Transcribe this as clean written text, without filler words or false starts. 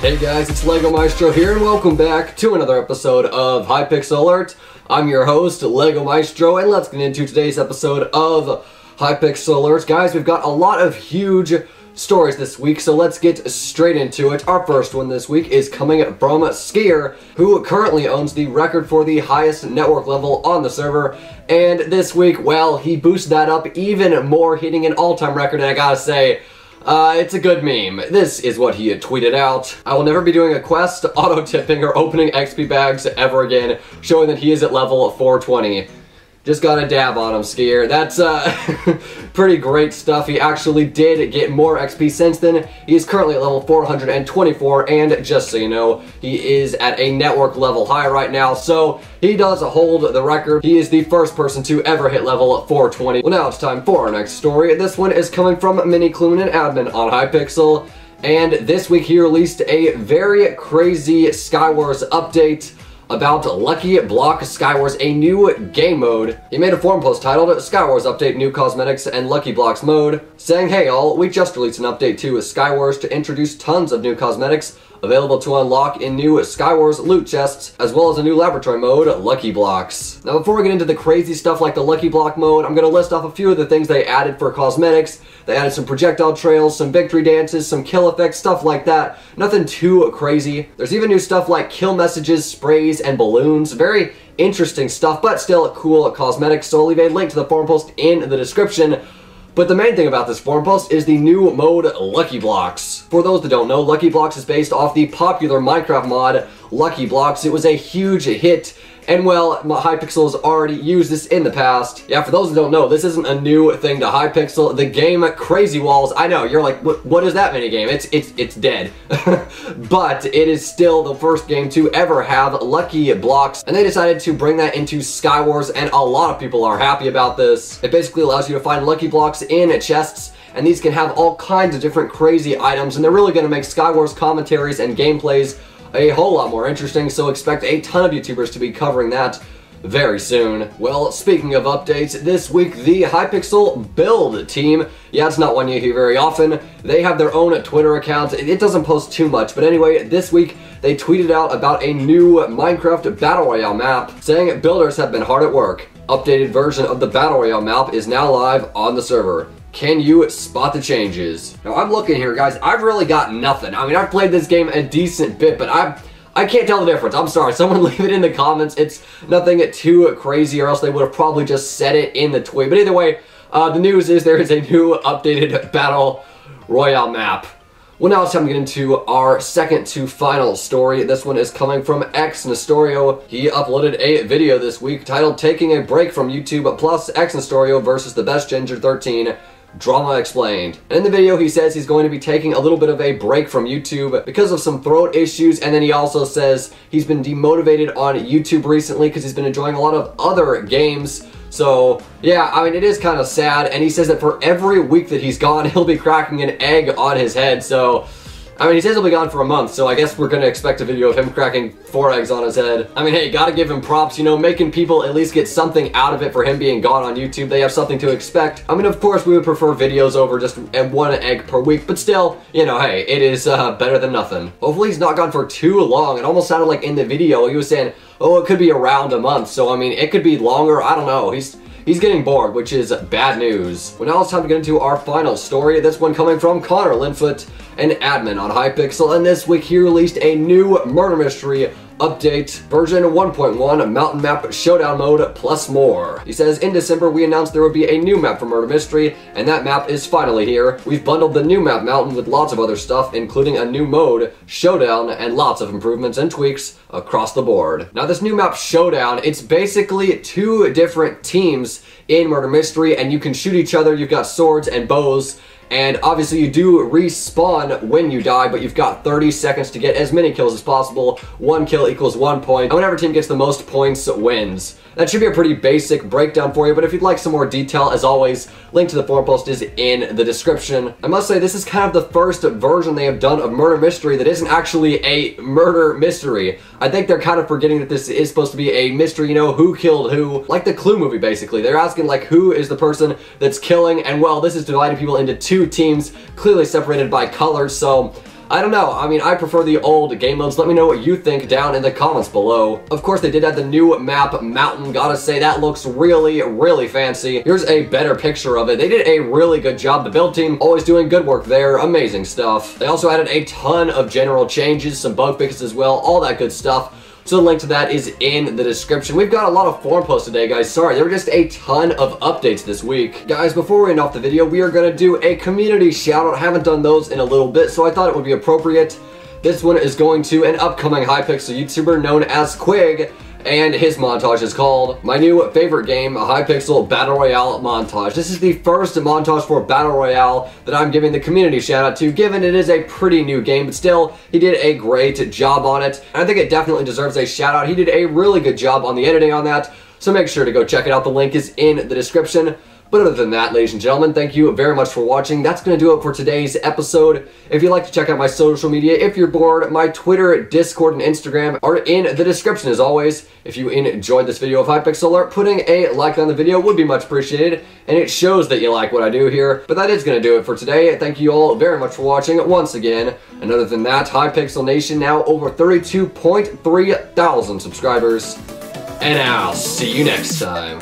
Hey guys, it's Lego Maestro here, and welcome back to another episode of Hypixel Alert. I'm your host, Lego Maestro, and let's get into today's episode of Hypixel Alert. Guys, we've got a lot of huge stories this week, so let's get straight into it. Our first one this week is coming from Skier, who currently owns the record for the highest network level on the server, and this week, well, he boosted that up even more, hitting an all-time record, and I gotta say, it's a good meme. This is what he had tweeted out. I will never be doing a quest, auto-tipping, or opening XP bags ever again, showing that he is at level 420. Just gotta dab on him, Skier. That's, pretty great stuff. He actually did get more XP since then. He is currently at level 424, and just so you know, he is at a network level high right now, so he does hold the record. He is the first person to ever hit level 420. Well, now it's time for our next story. This one is coming from Minikloon and Admin on Hypixel, and this week he released a very crazy Skywars update about Lucky Block Skywars, a new game mode. He made a forum post titled Skywars Update New Cosmetics and Lucky Blocks Mode, saying, "Hey all, we just released an update to Skywars to introduce tons of new cosmetics available to unlock in new Skywars loot chests, as well as a new laboratory mode, Lucky Blocks." Now before we get into the crazy stuff like the Lucky Block mode, I'm going to list off a few of the things they added for cosmetics. They added some projectile trails, some victory dances, some kill effects, stuff like that. Nothing too crazy. There's even new stuff like kill messages, sprays, and balloons. Very interesting stuff, but still cool cosmetics, so I'll leave a link to the forum post in the description. But the main thing about this forum post is the new mode, Lucky Blocks. For those that don't know, Lucky Blocks is based off the popular Minecraft mod, Lucky Blocks. It was a huge hit, and well, Hypixel has already used this in the past. Yeah, for those that don't know, this isn't a new thing to Hypixel. The game Crazy Walls, I know, you're like, what is that minigame? It's dead. But it is still the first game to ever have Lucky Blocks, and they decided to bring that into Skywars, and a lot of people are happy about this. It basically allows you to find Lucky Blocks in chests, and these can have all kinds of different crazy items, and they're really going to make Skywars commentaries and gameplays a whole lot more interesting, so expect a ton of YouTubers to be covering that very soon. Well, speaking of updates, this week the Hypixel build team, yeah, it's not one you hear very often, they have their own Twitter account. It doesn't post too much, but anyway, this week they tweeted out about a new Minecraft Battle Royale map, saying builders have been hard at work. Updated version of the Battle Royale map is now live on the server. Can you spot the changes? Now I'm looking here, guys, I've really got nothing. I mean, I've played this game a decent bit, but I can't tell the difference. I'm sorry, someone leave it in the comments. It's nothing too crazy, or else they would have probably just said it in the tweet. But either way, the news is there is a new updated Battle Royale map. Well, now it's time to get into our second to final story. This one is coming from xNestorio. He uploaded a video this week titled Taking a Break from YouTube plus xNestorio versus TheBestGinger13. Drama explained. And in the video he says he's going to be taking a little bit of a break from YouTube because of some throat issues, and then he also says he's been demotivated on YouTube recently because he's been enjoying a lot of other games. So yeah, I mean, it is kind of sad, and he says that for every week that he's gone, he'll be cracking an egg on his head. So I mean, he says he'll be gone for a month, so I guess we're gonna expect a video of him cracking 4 eggs on his head. I mean, hey, gotta give him props, you know, making people at least get something out of it for him being gone on YouTube. They have something to expect. I mean, of course, we would prefer videos over just 1 egg per week, but still, you know, hey, it is better than nothing. Hopefully he's not gone for too long. It almost sounded like in the video he was saying, oh, it could be around a month, so I mean, it could be longer, I don't know. He's getting bored, which is bad news. Well, now it's time to get into our final story. This one coming from Connor Linfoot, an admin on Hypixel, and this week he released a new murder mystery update, version 1.1, mountain map showdown mode plus more. He says, in December we announced there would be a new map for murder mystery, and that map is finally here. We've bundled the new map mountain with lots of other stuff, including a new mode, showdown, and lots of improvements and tweaks across the board. Now this new map showdown, it's basically 2 different teams in murder mystery, and you can shoot each other. You've got swords and bows, and obviously you do respawn when you die, but you've got 30 seconds to get as many kills as possible. 1 kill equals 1 point, and whatever team gets the most points wins. That should be a pretty basic breakdown for you, but if you'd like some more detail, as always, link to the forum post is in the description. I must say, this is kind of the first version they have done of murder mystery that isn't actually a murder mystery. I think they're kind of forgetting that this is supposed to be a mystery, you know, who killed who, like the Clue movie basically. They're asking like who is the person that's killing, and well, this is dividing people into 2 teams, clearly separated by colors, so I don't know. I mean, I prefer the old game modes. Let me know what you think down in the comments below. Of course, they did add the new map, Mountain. Gotta say, that looks really, really fancy. Here's a better picture of it. They did a really good job. The build team always doing good work there. Amazing stuff. They also added a ton of general changes, some bug fixes as well, all that good stuff. So the link to that is in the description. We've got a lot of forum posts today, guys. Sorry, there were just a ton of updates this week. Guys, before we end off the video, we are going to do a community shoutout. I haven't done those in a little bit, so I thought it would be appropriate. This one is going to an upcoming Hypixel YouTuber known as Quig, and his montage is called My New Favorite Game, a Hypixel Battle Royale Montage. This is the first montage for Battle Royale that I'm giving the community shout out to, given it is a pretty new game, but still, he did a great job on it. And I think it definitely deserves a shout out. He did a really good job on the editing on that, so make sure to go check it out. The link is in the description. But other than that, ladies and gentlemen, thank you very much for watching. That's going to do it for today's episode. If you'd like to check out my social media, if you're bored, my Twitter, Discord, and Instagram are in the description as always. If you enjoyed this video of Hypixel Alert, putting a like on the video would be much appreciated, and it shows that you like what I do here. But that is going to do it for today. Thank you all very much for watching once again. And other than that, Hypixel Nation now over 32.3 thousand subscribers. And I'll see you next time.